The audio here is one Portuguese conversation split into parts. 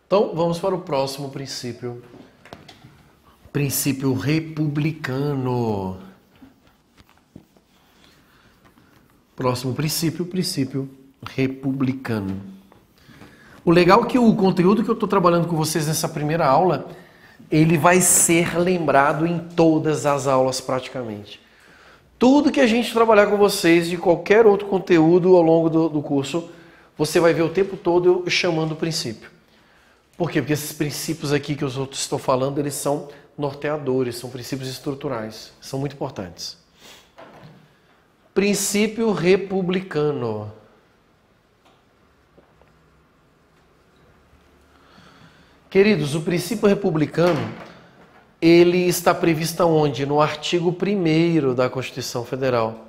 Então, vamos para o próximo princípio. Princípio republicano. Próximo princípio, princípio republicano. O legal é que o conteúdo que eu estou trabalhando com vocês nessa primeira aula, ele vai ser lembrado em todas as aulas praticamente. Tudo que a gente trabalhar com vocês de qualquer outro conteúdo ao longo do curso, você vai ver o tempo todo eu chamando o princípio. Por quê? Porque esses princípios aqui que eu estou falando, eles são norteadores, são princípios estruturais, são muito importantes. Princípio republicano. Queridos, o princípio republicano, ele está previsto onde? No artigo 1º da Constituição Federal.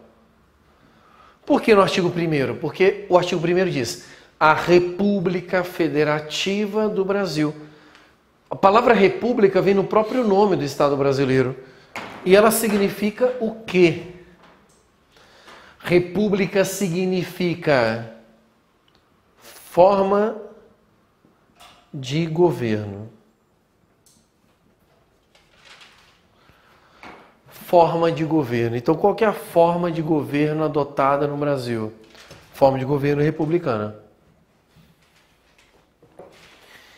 Por que no artigo 1º? Porque o artigo 1º diz: a República Federativa do Brasil. A palavra república vem no próprio nome do Estado brasileiro. E ela significa o quê? República significa forma de governo. Forma de governo. Então, qual que é a forma de governo adotada no Brasil? Forma de governo republicana.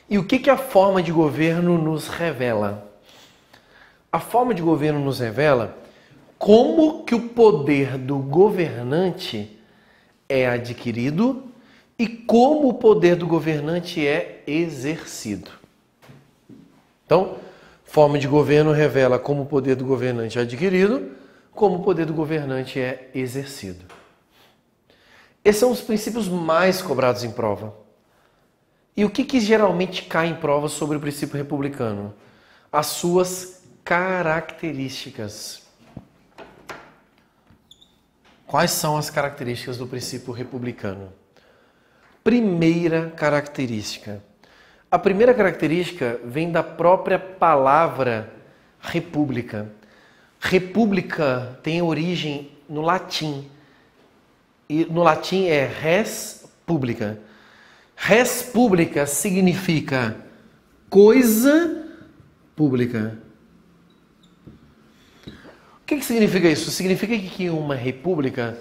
E o que a forma de governo nos revela? A forma de governo nos revela como que o poder do governante é adquirido e como o poder do governante é exercido. Então, forma de governo revela como o poder do governante é adquirido, como o poder do governante é exercido. Esses são os princípios mais cobrados em prova. E o que geralmente cai em prova sobre o princípio republicano? As suas características. Quais são as características do princípio republicano? Primeira característica. A primeira característica vem da própria palavra república. República tem origem no latim. E no latim é res publica. Res publica significa coisa pública. O que significa isso? Significa que em uma república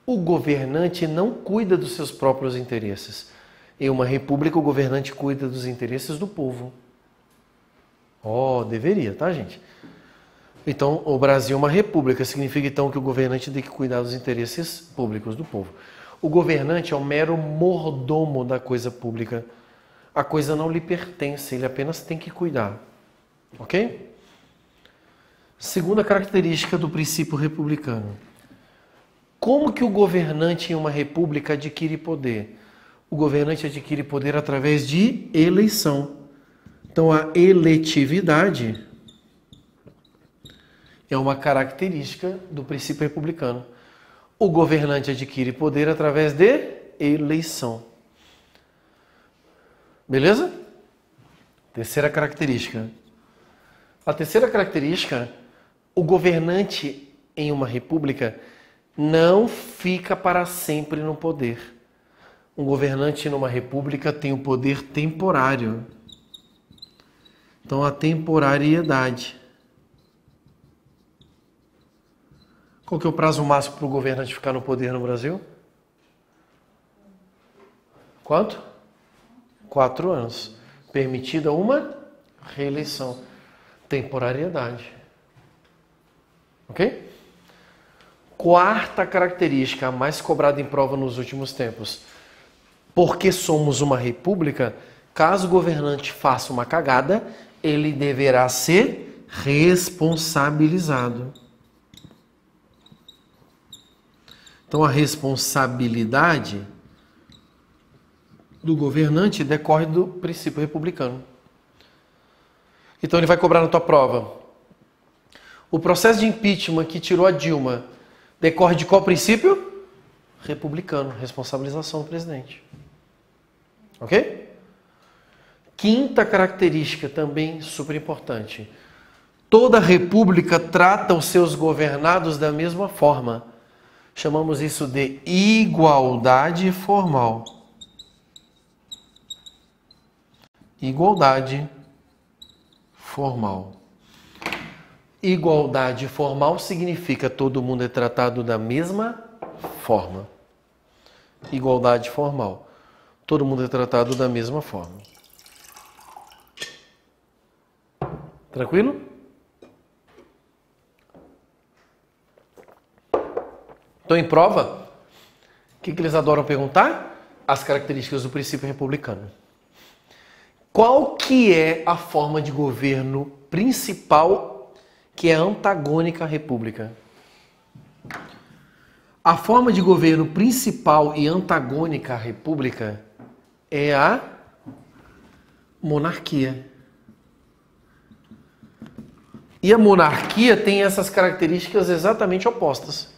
o governante não cuida dos seus próprios interesses. Em uma república o governante cuida dos interesses do povo. Deveria, tá, gente? Então, o Brasil é uma república, significa então que o governante tem que cuidar dos interesses públicos do povo. O governante é um mero mordomo da coisa pública. A coisa não lhe pertence, ele apenas tem que cuidar. Ok? Segunda característica do princípio republicano. Como que o governante em uma república adquire poder? O governante adquire poder através de eleição. Então, a eletividade é uma característica do princípio republicano. O governante adquire poder através de eleição. Beleza? Terceira característica. A terceira característica, o governante em uma república não fica para sempre no poder. Um governante numa república tem o poder temporário. Então, a temporariedade. Qual que é o prazo máximo para o governante ficar no poder no Brasil? Quanto? 4 anos. Permitida uma reeleição. Temporariedade. Ok? Quarta característica, a mais cobrada em prova nos últimos tempos. Porque somos uma república, caso o governante faça uma cagada, ele deverá ser responsabilizado. Então, a responsabilidade do governante decorre do princípio republicano. Então, ele vai cobrar na tua prova. O processo de impeachment que tirou a Dilma decorre de qual princípio? Republicano, responsabilização do presidente. Ok? Quinta característica, também super importante. Toda república trata os seus governados da mesma forma. Chamamos isso de igualdade formal. Igualdade formal. Igualdade formal significa todo mundo é tratado da mesma forma. Igualdade formal. Todo mundo é tratado da mesma forma. Tranquilo? Então, em prova, o que eles adoram perguntar? As características do princípio republicano. Qual que é a forma de governo principal que é antagônica à república? A forma de governo principal e antagônica à república é a monarquia. E a monarquia tem essas características exatamente opostas.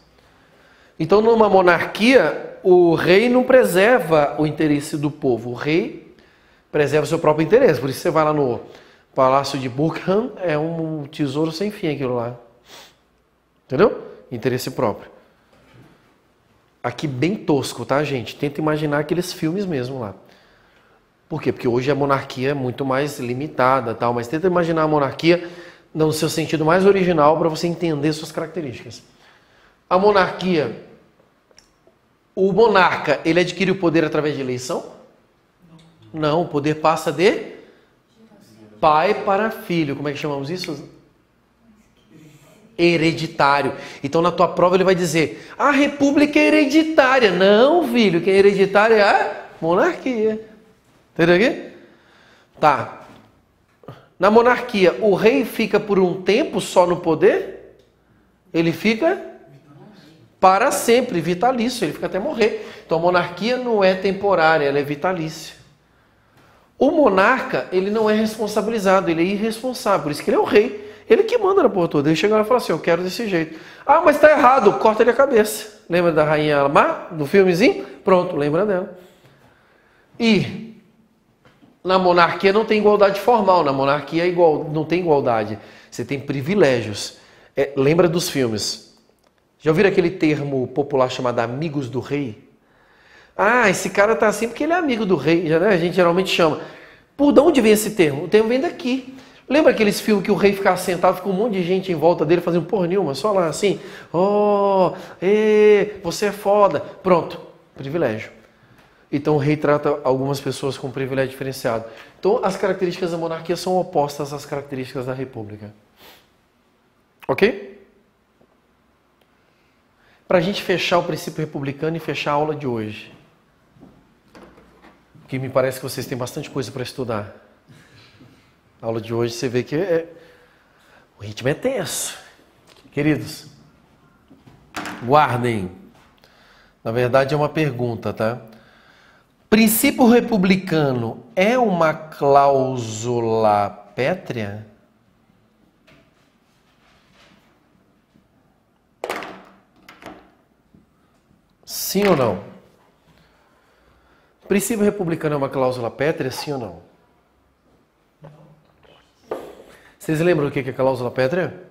Então, numa monarquia, o rei não preserva o interesse do povo. O rei preserva o seu próprio interesse. Por isso você vai lá no Palácio de Buckingham, é um tesouro sem fim aquilo lá. Entendeu? Interesse próprio. Aqui bem tosco, tá, gente? Tenta imaginar aqueles filmes mesmo lá. Por quê? Porque hoje a monarquia é muito mais limitada, tal, mas tenta imaginar a monarquia no seu sentido mais original para você entender suas características. A monarquia, o monarca, ele adquire o poder através de eleição? Não, o poder passa de pai para filho. Como é que chamamos isso? Hereditário. Então na tua prova ele vai dizer, a república é hereditária. Não, filho, quem é hereditário é a monarquia. Entendeu aqui? Tá. Na monarquia, o rei fica por um tempo só no poder? Ele fica para sempre, vitalício, ele fica até morrer. Então a monarquia não é temporária, ela é vitalícia. O monarca, ele não é responsabilizado, ele é irresponsável, por isso que ele é o rei. Ele que manda na porra toda. Ele chega lá e fala assim, eu quero desse jeito. Ah, mas tá errado, corta ele a cabeça. Lembra da Rainha Má, do filmezinho? Pronto, lembra dela. E na monarquia não tem igualdade formal, na monarquia não tem igualdade, você tem privilégios. Lembra dos filmes? Já ouviram aquele termo popular chamado amigos do rei? Ah, esse cara tá assim porque ele é amigo do rei, já, né? A gente geralmente chama. Por de onde vem esse termo? O termo vem daqui. Lembra aqueles filmes que o rei ficava sentado, fica um monte de gente em volta dele fazendo porra nenhuma, só lá assim, você é foda. Pronto, privilégio. Então o rei trata algumas pessoas com privilégio diferenciado. Então as características da monarquia são opostas às características da república. Ok? Para a gente fechar o princípio republicano e fechar a aula de hoje, porque me parece que vocês têm bastante coisa para estudar. A aula de hoje você vê que o ritmo é tenso. Queridos, guardem. Na verdade é uma pergunta, tá? Princípio republicano é uma cláusula pétrea? Sim ou não? Princípio republicano é uma cláusula pétrea, sim ou não? Vocês lembram o que é cláusula pétrea?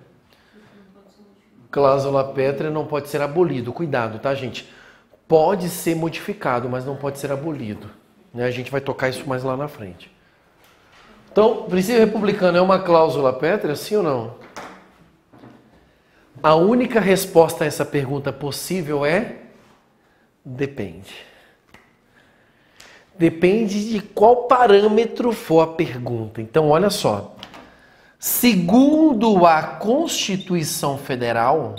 Cláusula pétrea não pode ser abolido. Cuidado, tá, gente? Pode ser modificado, mas não pode ser abolido. A gente vai tocar isso mais lá na frente. Então, princípio republicano é uma cláusula pétrea, sim ou não? A única resposta a essa pergunta possível é depende. Depende de qual parâmetro for a pergunta. Então, olha só. Segundo a Constituição Federal,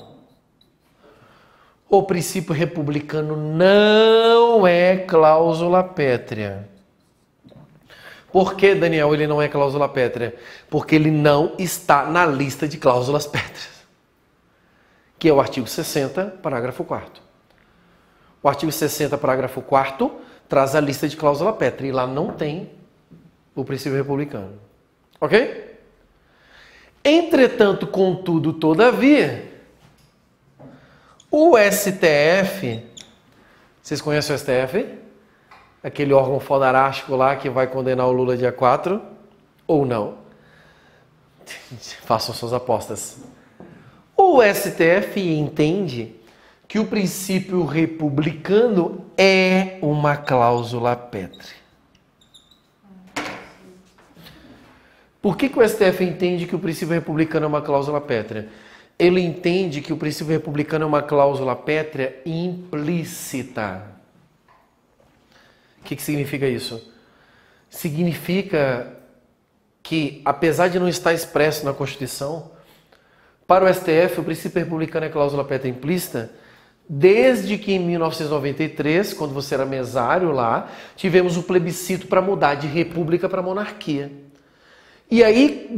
o princípio republicano não é cláusula pétrea. Por que, Daniel, ele não é cláusula pétrea? Porque ele não está na lista de cláusulas pétreas, que é o artigo 60, parágrafo 4º. O artigo 60, parágrafo 4º, traz a lista de cláusula pétrea, e lá não tem o princípio republicano. Ok? Entretanto, contudo, todavia, o STF, vocês conhecem o STF? Aquele órgão fodarástico lá que vai condenar o Lula dia 4, ou não? Façam suas apostas. O STF entende que o princípio republicano é uma cláusula pétrea. Por que o STF entende que o princípio republicano é uma cláusula pétrea? Ele entende que o princípio republicano é uma cláusula pétrea implícita. O que significa isso? Significa que, apesar de não estar expresso na Constituição, para o STF o princípio republicano é cláusula pétrea implícita, desde que em 1993, quando você era mesário lá, tivemos o plebiscito para mudar de república para monarquia. E aí,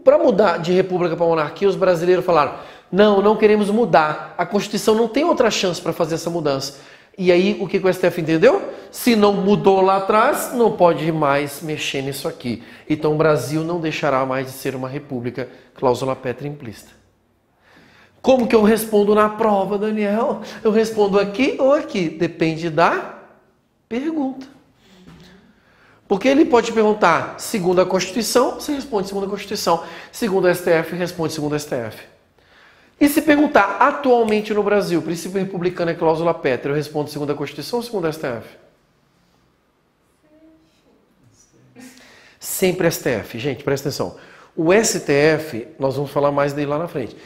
para mudar de república para monarquia, os brasileiros falaram, não queremos mudar, a Constituição não tem outra chance para fazer essa mudança. E aí, o que o STF entendeu? Se não mudou lá atrás, não pode mais mexer nisso aqui. Então, o Brasil não deixará mais de ser uma república, cláusula pétrea implícita. Como que eu respondo na prova, Daniel? Eu respondo aqui ou aqui? Depende da pergunta. Porque ele pode perguntar segundo a Constituição, você responde segundo a Constituição. Segundo a STF, responde segundo a STF. E se perguntar atualmente no Brasil, princípio republicano é cláusula pétrea, eu respondo segundo a Constituição ou segundo a STF? Sempre STF. Gente, presta atenção. O STF, nós vamos falar mais dele lá na frente.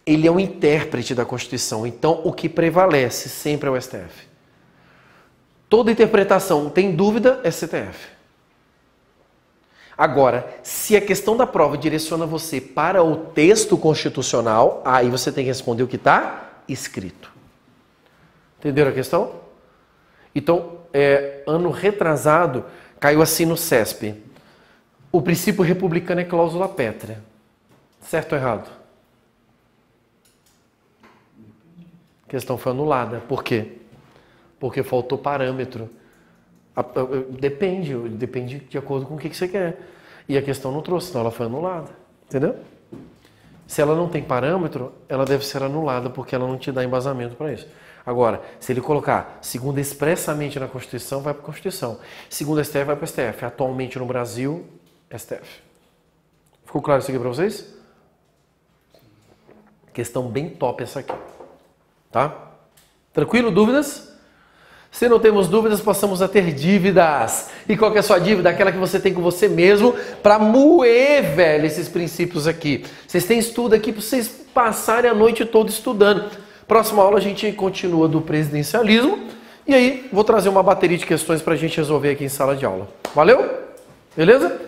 Ele é um intérprete da Constituição, então o que prevalece sempre é o STF. Toda interpretação tem dúvida é STF. Agora, se a questão da prova direciona você para o texto constitucional, aí você tem que responder o que está escrito. Entenderam a questão? Então, ano retrasado, caiu assim no CESP. O princípio republicano é cláusula pétrea. Certo ou errado? A questão foi anulada. Por quê? Porque faltou parâmetro. Depende de acordo com o que você quer. E a questão não trouxe, então ela foi anulada. Entendeu? Se ela não tem parâmetro, ela deve ser anulada, porque ela não te dá embasamento para isso. Agora, se ele colocar segundo expressamente na Constituição, vai para a Constituição. Segundo STF, vai para o STF. Atualmente no Brasil, STF. Ficou claro isso aqui para vocês? Questão bem top essa aqui. Tá? Tranquilo? Dúvidas? Se não temos dúvidas, passamos a ter dívidas. E qual que é a sua dívida? Aquela que você tem com você mesmo para moer, velho, esses princípios aqui. Vocês têm estudo aqui para vocês passarem a noite toda estudando. Próxima aula a gente continua do presidencialismo. E aí vou trazer uma bateria de questões para a gente resolver aqui em sala de aula. Valeu? Beleza?